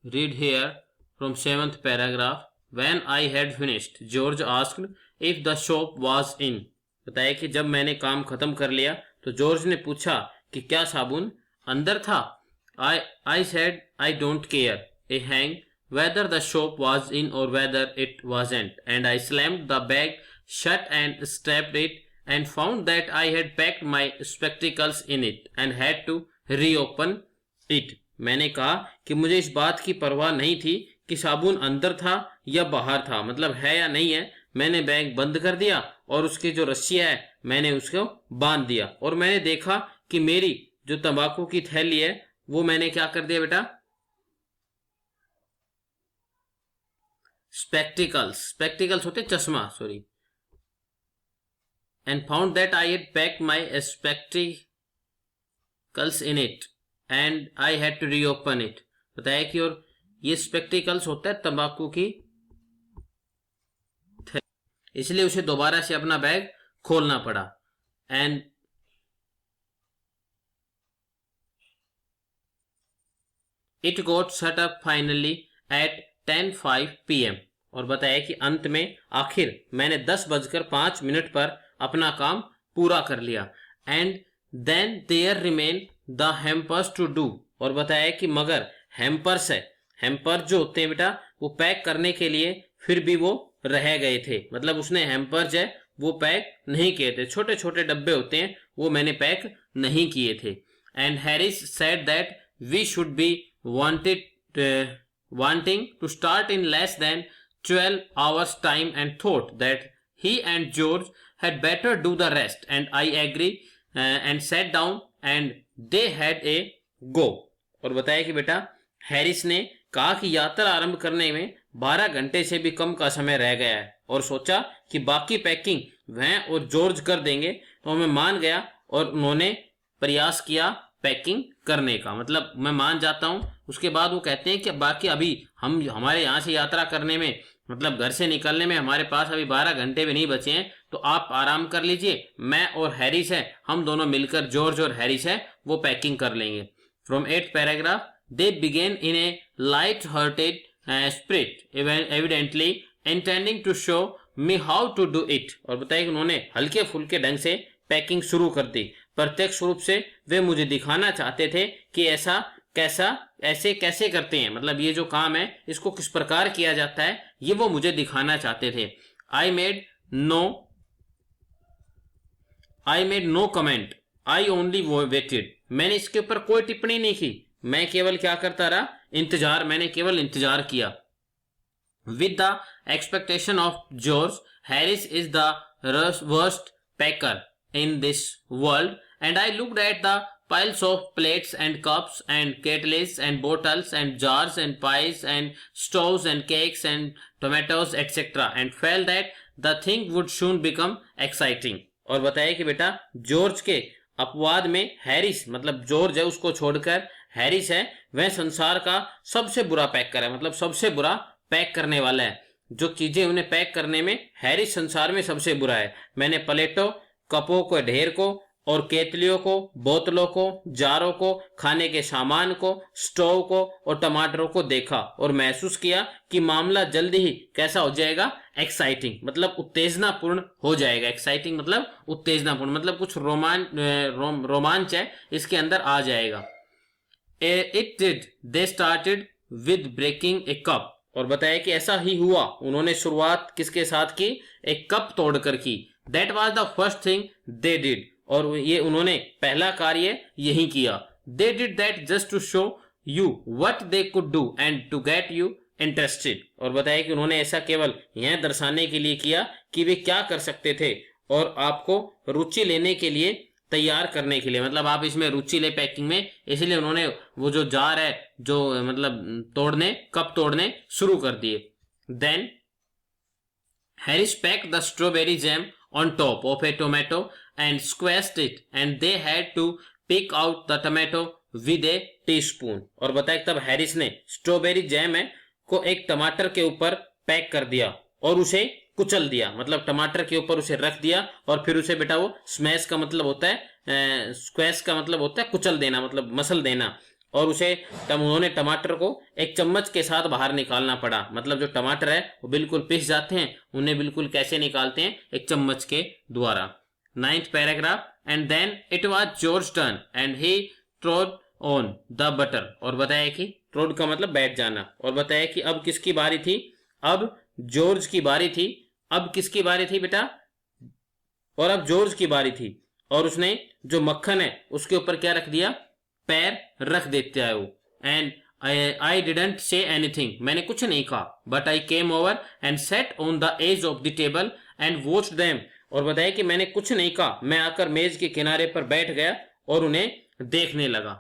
read here from 7th paragraph. When I had finished, George asked if the soap was in. बताया कि जब मैंने काम खत्म कर लिया तो जॉर्ज ने पूछा कि क्या साबुन अंदर था. I said I don't care a hang whether the soap was in or whether it wasn't, and I slammed the bag shut and strapped it and found that I had packed my spectacles in it and had to reopen it. मैंने कहा कि मुझे इस बात की परवाह नहीं थी कि साबुन अंदर था या बाहर था, मतलब है या नहीं है. मैंने बैग बंद कर दिया और उसकी जो रस्सियां है मैंने उसको बांध दिया और मैंने देखा कि मेरी जो तंबाकू की थैली है वो मैंने क्या कर दिया बेटा, स्पेक्टिकल्स होते चश्मा, sorry. And found that I had packed my spectacles in it and I had to reopen it. बताया कि और ये स्पेक्टिकल्स होता है तंबाकू की, इसलिए उसे दोबारा से अपना बैग खोलना पड़ा. And it got shut up finally at 10:05 PM. और बताया कि अंत में आखिर मैंने 10:05 पर अपना काम पूरा कर लिया. And then there remain the hampers to do. और बताया कि मगर हेम्पर्स है, हेम्पर जो होते हैं बेटा वो पैक करने के लिए फिर भी वो रह गए थे. मतलब उसने हेम्पर्स है वो पैक नहीं किए थे, छोटे छोटे डब्बे होते हैं वो मैंने पैक नहीं किए थे. And Harris said that we should be wanting to start in less than 12 hours time and thought that he and George had better do the rest, and I agree and sat down and they had a go. और बताया कि बेटा Harris ने कहा कि यात्रा आरंभ करने में 12 घंटे से भी कम का समय रह गया है और सोचा कि बाकी पैकिंग वह और जॉर्ज कर देंगे. तो मैं मान गया और उन्होंने प्रयास किया पैकिंग करने का, मतलब मैं मान जाता हूं. उसके बाद वो कहते हैं कि बाकी अभी हमारे यहाँ से यात्रा करने में, मतलब घर से निकलने में हमारे पास अभी 12 घंटे भी नहीं बचे हैं, तो आप आराम कर लीजिए, मैं और हैरिस है हम दोनों मिलकर, जॉर्ज और हैरिस है वो पैकिंग कर लेंगे. From 8th paragraph. They begin in a light hearted spirit evidently intending to show me how to do it. और बताया कि उन्होंने हल्के फुल्के ढंग से पैकिंग शुरू कर दी. प्रत्यक्ष रूप से वे मुझे दिखाना चाहते थे कि ऐसे कैसे करते हैं, मतलब ये जो काम है इसको किस प्रकार किया जाता है, ये वो मुझे दिखाना चाहते थे. I made no comment, I only waited. मैंने इसके ऊपर कोई टिप्पणी नहीं की, मैं केवल क्या करता रहा, इंतजार, मैंने केवल इंतजार किया. With the expectation of George, Harris is the worst packer in this world, and I looked at the piles of plates and cups and kettles and bottles and jars and pies and stoves and cakes and tomatoes etc. and felt that the thing would soon become exciting. और बताया कि बेटा George के अपवाद में Harris, मतलब George है उसको छोड़कर हैरिस है वह संसार का सबसे बुरा पैकर है, मतलब सबसे बुरा पैक करने वाला है. जो चीजें उन्हें पैक करने में हैरिस संसार में सबसे बुरा है. मैंने प्लेटों, कपों को ढेर को और केतलियों को, बोतलों को, जारों को, खाने के सामान को, स्टोव को और टमाटरों को देखा और महसूस किया कि मामला जल्दी ही कैसा हो जाएगा, एक्साइटिंग, मतलब उत्तेजनापूर्ण हो जाएगा. एक्साइटिंग मतलब उत्तेजनापूर्ण, मतलब कुछ रोमांच है इसके अंदर आ जाएगा. It did. They started with breaking a cup. और बताया कि ऐसा ही हुआ, उन्होंने शुरुआत किसके साथ की, एक कप तोड़कर की. That was the first thing they did. और ये उन्होंने पहला कार्य यही किया. They did that just to show you what they could do and to get you interested. और बताया कि उन्होंने ऐसा केवल यह दर्शाने के लिए किया कि वे क्या कर सकते थे और आपको रुचि लेने के लिए तैयार करने के लिए, मतलब आप इसमें रुचि ले पैकिंग में, इसलिए उन्होंने वो जो जार है जो मतलब कप तोड़ने शुरू कर दिए. Then Harris packed the strawberry jam on top of a tomato and squeezed it, and they had to pick out the tomato with a teaspoon. और बताया तब हैरिस ने स्ट्रॉबेरी जैम है को एक टमाटर के ऊपर पैक कर दिया और उसे कुचल दिया, मतलब टमाटर के ऊपर उसे रख दिया और फिर उसे बेटा वो स्मैश का मतलब होता है, स्क्वैश का मतलब होता है कुचल देना, मतलब मसल देना. और उसे उन्होंने टमाटर को एक चम्मच के साथ बाहर निकालना पड़ा। मतलब जो टमाटर है वो बिल्कुल पिस जाते हैं, उन्हें बिल्कुल कैसे निकालते हैं, एक चम्मच के द्वारा। 9th paragraph, and then it was George turn and he trod on the butter. और बताया कि ट्रोड का मतलब बैठ जाना, और बताया कि अब किसकी बारी थी, अब जॉर्ज की बारी थी। अब किसकी बारी थी बेटा, और अब जॉर्ज की बारी थी, और उसने जो मक्खन है उसके ऊपर क्या रख दिया, पैर रख देते है वो। And I didn't say anything, मैंने कुछ नहीं कहा, but I came over and sat on the edge of the table and watched them. और बताया कि मैंने कुछ नहीं कहा, मैं आकर मेज के किनारे पर बैठ गया और उन्हें देखने लगा।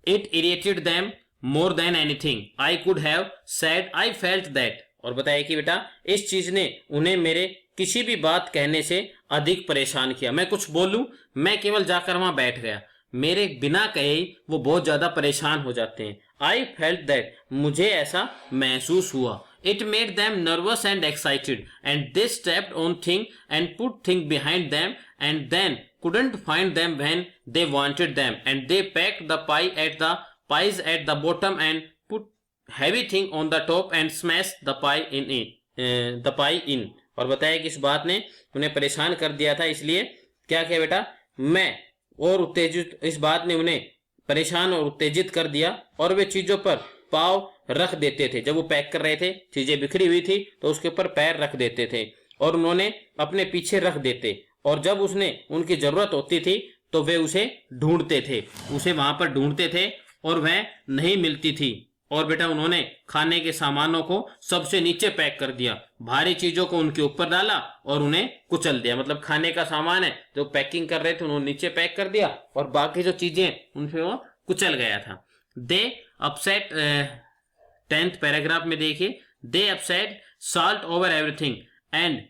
It irritated them more than anything I could have said. I felt that. और बताया कि बेटा इस चीज ने उन्हें मेरे किसी भी बात कहने से अधिक परेशान किया। मैं कुछ बोलूं, मैं केवल जाकर वहां बैठ गया, मेरे बिना कहे ही वो बहुत ज्यादा परेशान हो जाते हैं। I felt that, मुझे ऐसा महसूस हुआ। It made them nervous and excited, and they stepped on things and put things behind them, and then couldn't find them when they wanted them, and they packed the pies at the bottom and put heavy thing on the top and smashed the pie in. और बताया कि इस बात ने उन्हें परेशान कर दिया था, इसलिए क्या किया बेटा, इस बात ने उन्हें परेशान और उत्तेजित कर दिया, और वे चीजों पर पाव रख देते थे। जब वो पैक कर रहे थे, चीजें बिखरी हुई थी, तो उसके ऊपर पैर रख देते थे और उन्होंने अपने पीछे रख देते, और जब उसने उनकी जरूरत होती थी तो वे उसे ढूंढते थे, उसे वहां पर ढूंढते थे और वह नहीं मिलती थी। और बेटा उन्होंने खाने के सामानों को सबसे नीचे पैक कर दिया, भारी चीजों को उनके ऊपर डाला और उन्हें कुचल दिया। मतलब खाने का सामान है जो पैकिंग कर रहे थे, उन्होंने नीचे पैक कर दिया और बाकी जो चीजें उनसे वो कुचल गया था। दे अपसेट, 10th पैराग्राफ में देखिए, they upset salt over everything and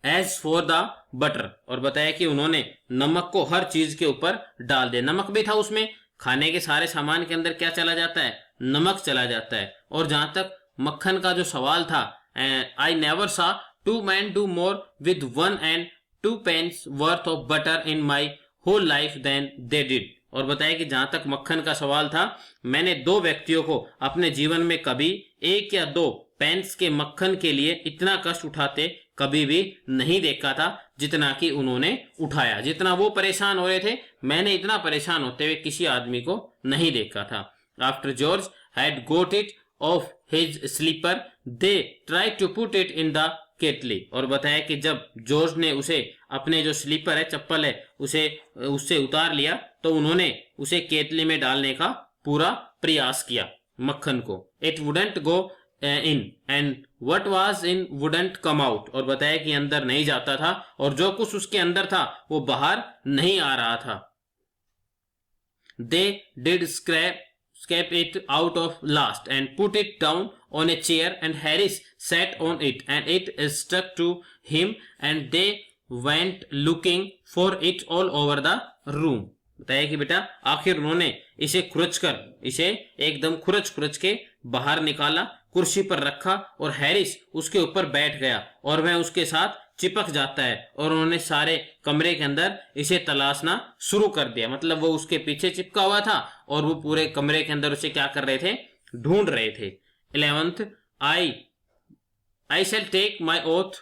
as for the butter. और बताया कि उन्होंने नमक को हर चीज के ऊपर डाल दिया। नमक भी था उसमें, खाने के सारे सामान के अंदर क्या चला जाता है, नमक चला जाता है। और जहां तक मक्खन का जो सवाल था, आई नेवर सा 2 men do more with 1 and 2 pence worth of butter in my whole life than they did। और बताया कि जहां तक मक्खन का सवाल था, मैंने 2 व्यक्तियों को अपने जीवन में कभी 1 या 2 पेंस के मक्खन के लिए इतना कष्ट उठाते कभी भी नहीं देखा था जितना कि उन्होंने उठाया। जितना वो परेशान हो रहे थे, मैंने इतना परेशान होते हुए किसी आदमी को नहीं देखा था। After George had got it off his slipper they try to put it in the kettle. और बताया कि जब जॉर्ज ने उसे अपने जो स्लीपर है, चप्पल है, उससे उतार लिया, तो उन्होंने उसे केतली में डालने का पूरा प्रयास किया मक्खन को। It wouldn't go in and what was in wouldn't come out. और बताया कि अंदर नहीं जाता था और जो कुछ उसके अंदर था वो बाहर नहीं आ रहा था। They did scrape it out of last and put it down on a chair and Harris sat on it and it stuck to him and they went looking for it all over the room। बताया कि बेटा आखिर उन्होंने इसे एकदम खुरच के बाहर निकाला, कुर्सी पर रखा और हैरिस उसके ऊपर बैठ गया और वह उसके साथ चिपक जाता है और उन्होंने सारे कमरे के अंदर इसे तलाशना शुरू कर दिया। मतलब वो उसके पीछे चिपका हुआ था और वो पूरे कमरे के अंदर उसे क्या कर रहे थे, ढूंढ रहे थे। 11th, I shall take my oath,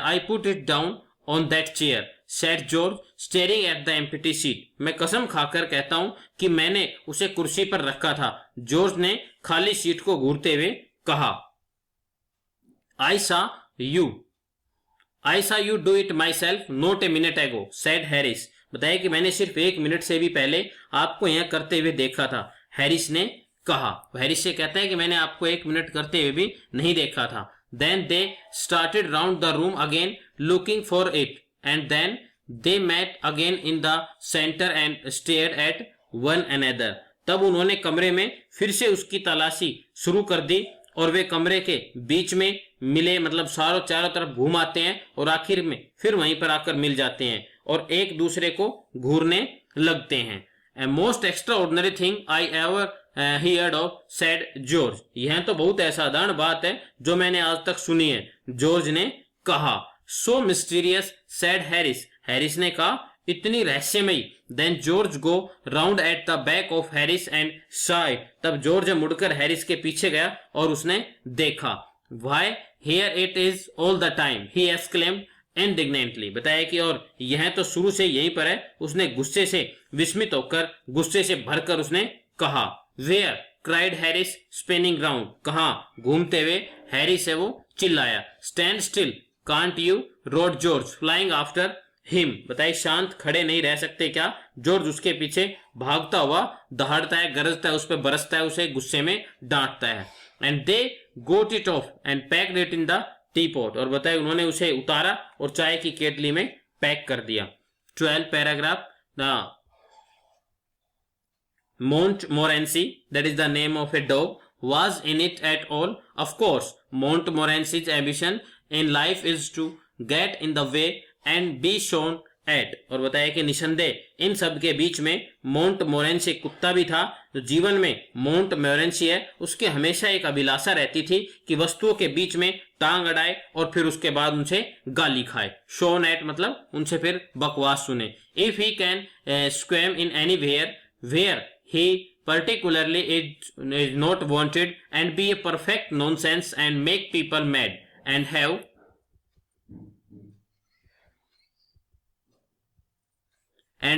I put it down on that chair, said George, staring at the empty seat। मैं कसम खाकर कहता हूं कि मैंने उसे कुर्सी पर रखा था, जॉर्ज ने खाली सीट को घूरते हुए कहा। I saw you do it myself not a minute ago, said Harris। बताया कि मैंने सिर्फ 1 मिनट से भी पहले आपको यह करते हुए देखा था, हैरिस ने कहा। हैरिस से कहता है कि मैंने आपको 1 मिनट करते हुए भी नहीं देखा था। Then they started round the room again looking for it and then they met again in the center and stared at one another। तब उन्होंने कमरे में फिर से उसकी तलाशी शुरू कर दी और वे कमरे के बीच में मिले, मतलब चारों तरफ घूम आते हैं और आखिर में फिर वहीं पर आकर मिल जाते हैं और एक दूसरे को घूरने लगते हैं। A most extraordinary thing I ever heard of, said George। यह तो बहुत असाधारण बात है जो मैंने आज तक सुनी है, जॉर्ज ने कहा। So mysterious said Harris, Harris ने कहा इतनी रहस्यमयी। Then George go round at the back of Harris and saw it, तब जॉर्ज मुड़कर हैरिस के पीछे गया और उसने देखा। Why here it is all the time, he exclaimed indignantly, बताया कि और यह तो शुरू से यहीं पर है, उसने गुस्से से विस्मित होकर गुस्से से भरकर उसने कहा। Where cried Harris spinning round, कहाँ घूमते हुए हैरिस है वो चिल्लाया। Stand still can't you, roared George flying after him, बताइए शांत खड़े नहीं रह सकते क्या, जॉर्ज उसके पीछे भागता हुआ दहाड़ता है, गरजता है, उस पर बरसता है, उसे गुस्से में डांटता है। And they goat it of and packed it in the T pot, और बताए उन्होंने उसे उतारा और चाय की केटली में पैक कर दिया। 12 paragraph. The Montmorency, that is the name of a dog, was in it at all? Of course, Montmorency's ambition in life is to get in the way and be shown at, और बताया कि निसंदेह इन सब के बीच में मोंटमोरेंसी कुत्ता भी था। तो जीवन में मोंटमोरेंसी है उसके हमेशा एक अभिलाषा रहती थी कि वस्तुओं के बीच में टांग अड़ाए और फिर उसके बाद उनसे गाली खाए। शोन एट मतलब उनसे फिर बकवास सुने। If he can squirm in anywhere he particularly is not wanted and be a perfect nonsense and make people mad and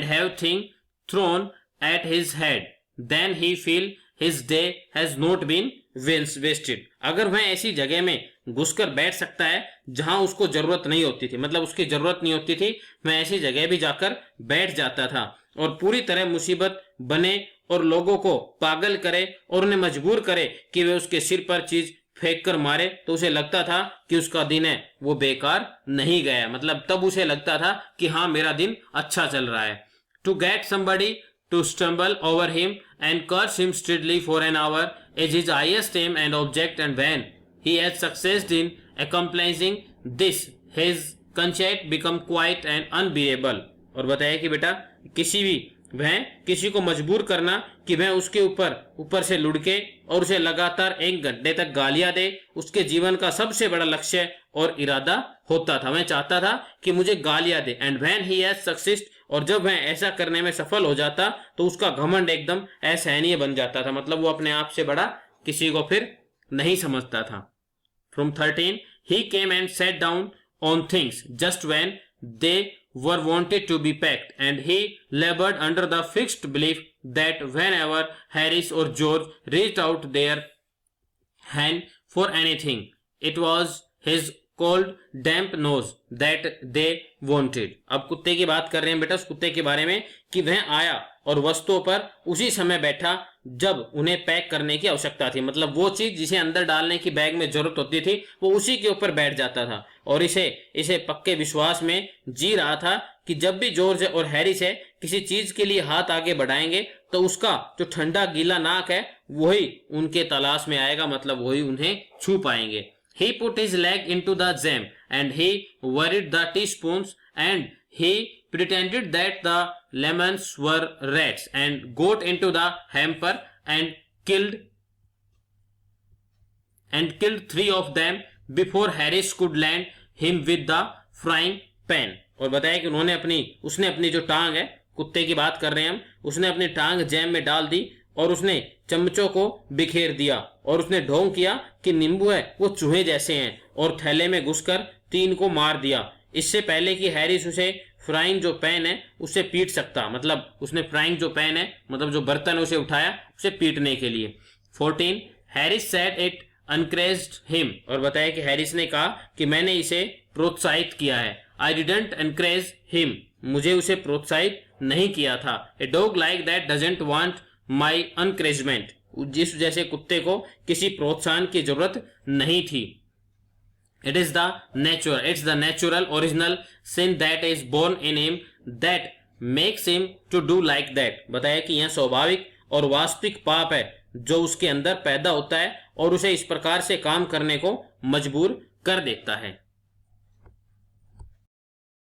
have thing thrown at his head, then he feel his day has not been wasted। अगर वह ऐसी जगह में घुसकर बैठ सकता है जहां उसको जरूरत नहीं होती थी, मतलब उसकी जरूरत नहीं होती थी, वह ऐसी जगह भी जाकर बैठ जाता था और पूरी तरह मुसीबत बने और लोगों को पागल करे और उन्हें मजबूर करे कि वे उसके सिर पर चीज फेंक कर मारे, तो उसे लगता था कि उसका दिन है वो बेकार नहीं गया, मतलब तब उसे लगता था कि हाँ मेरा दिन अच्छा चल रहा है। To get somebody to stumble over him and curse him steadily for an hour is his highest aim and object, and when he has succeeded in accomplishing this his conscience become quite and unbearable। और बताया कि बेटा किसी को मजबूर करना कि वह उसके ऊपर से लुढ़के और उसे लगातार 1 घंटे तक गालियां दे, उसके जीवन का सबसे बड़ा लक्ष्य और इरादा होता था। वह चाहता था कि मुझे गालियां दे। एंड व्हेन ही हैज सक्सेस्ड, और जब वह ऐसा करने में सफल हो जाता तो उसका घमंड एकदम असहनीय बन जाता था, मतलब वो अपने आप से बड़ा किसी को फिर नहीं समझता था। From 13 he came and sat down on things just when they were wanted to be packed, and he labored under the fixed belief that whenever Harris or George reached out their hand for anything, it was his cold damp nose that they wanted। अब कुत्ते की बात कर रहे हैं बेटा उस कुत्ते के बारे में कि वह आया और वस्तुओं पर उसी समय बैठा जब उन्हें पैक करने की आवश्यकता थी, मतलब वो चीज जिसे अंदर डालने की बैग में जरूरत होती थी वो उसी के ऊपर बैठ जाता था और इसे पक्के विश्वास में जी रहा था कि जब भी जॉर्ज और हैरिस है किसी चीज के लिए हाथ आगे बढ़ाएंगे तो उसका जो ठंडा गीला नाक है वही उनके तलाश में आएगा, मतलब वही उन्हें छू पाएंगे। He put his leg into the jam and he worried the teaspoons and he pretended that the lemons were rats and got into the hamper and killed 3 of them before Harris could land him with the frying pan। और बताया कि उसने अपनी जो टांग है, कुत्ते की बात कर रहे हैं हम, उसने अपनी टांग जैम में डाल दी और उसने चमचों को बिखेर दिया और उसने ढोंग किया कि नींबू है वो चूहे जैसे हैं और थैले में घुसकर 3 को मार दिया, इससे पहले कि हैरिस उसे फ्राइंग जो पैन है उससे पीट सकता, मतलब उसने फ्राइंग जो पैन है मतलब जो बर्तन है उसे उठाया उसे पीटने के लिए। 14 Harris said it encouraged him, और बताया कि हैरिस ने कहा कि मैंने इसे प्रोत्साहित किया है। आई डिडंट एनकरेज हिम, मुझे उसे प्रोत्साहित नहीं किया था। A dog like that doesn't want my encouragement, जिस जैसे कुत्ते को किसी प्रोत्साहन की जरूरत नहीं थी। It's the natural original sin that is born in him that makes him to do like that. बताया कि यह स्वाभाविक और वास्तविक पाप है जो उसके अंदर पैदा होता है और उसे इस प्रकार से काम करने को मजबूर कर देता है।